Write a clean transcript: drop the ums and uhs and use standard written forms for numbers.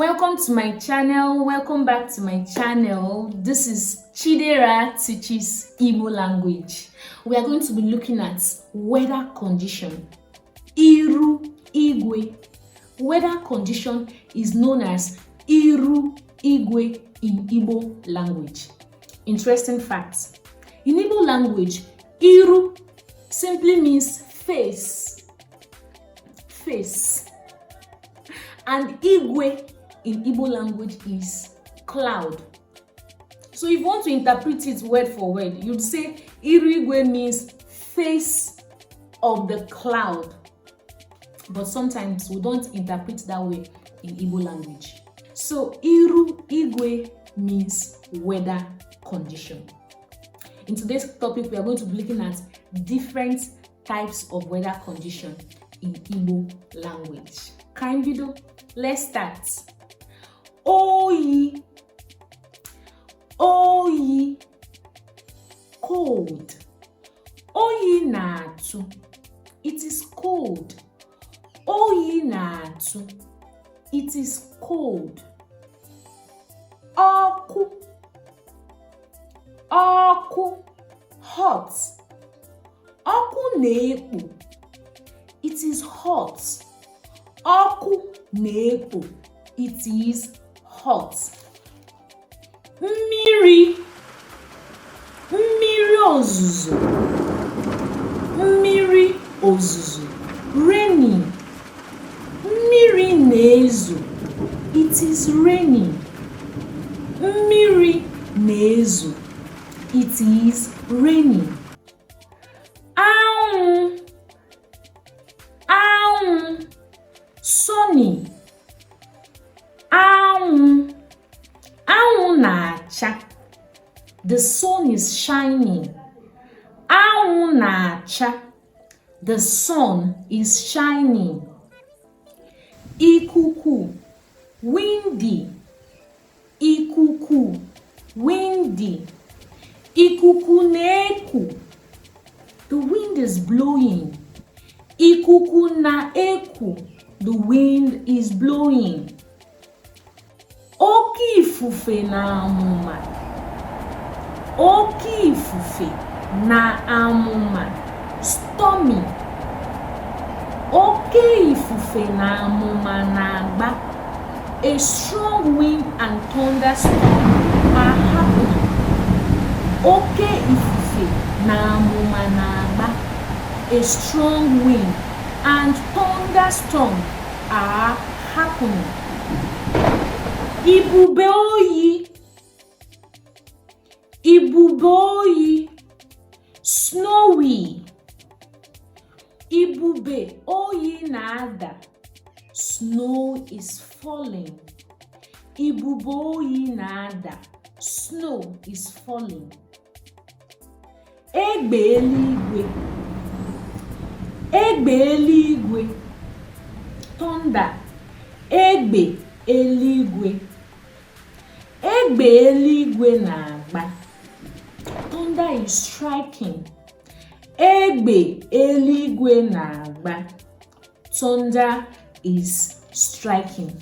Welcome to my channel. Welcome back to my channel. This is Chidera Teaches Igbo Language. We are going to be looking at weather condition. Iru Igwe. Weather condition is known as Iru Igwe in Igbo language. Interesting facts. In Igbo language, Iru simply means face. Face. And Igwe in Igbo language is cloud. So if you want to interpret it word for word, you'd say Iru Igwe means face of the cloud. But sometimes we don't interpret that way in Igbo language. So Iru Igwe means weather condition. In today's topic, we are going to be looking at different types of weather condition in Igbo language. Kind video, let's start. Oyi, oyi, cold. Oyi na-atụ, it is cold. Oyi na-atụ, it is cold. Ọkụ, ọkụ, hot. Ọkụ na-ekpo, it is hot. Ọkụ na-ekpo, it is hot. Mmiri, mmiri ozuzo, mmiri ozuzo, raining. Mmiri na-ezo, it is raining. Mmiri na-ezo, it is raining. Anwụ, anwụ, sunny. Anwụ, anwụ na-acha, the sun is shining. Anwụ na-acha, the sun is shining. Ikuku, windy. Ikuku, windy. Ikuku na-eku, the wind is blowing. Ikuku na-eku, the wind is blowing. Oke ifufe na amụma. Oke ifufe na amụma, stormy. Oke ifufe na amụma na-agba, a strong wind and thunderstorm are happening. Oke ifufe na amụma na-agba, a strong wind and thunderstorm are happening. Ibube oyi, ibube oyi, snowy. Ibube oyi na-ada, snow is falling. Ibube oyi na-ada, snow is falling. Egbe eluigwe, egbe eluigwe, thunder. Egbe eluigwe, egbe eluigwe na-agba, thunder is striking. Egbe eluigwe na-agba, thunder is striking.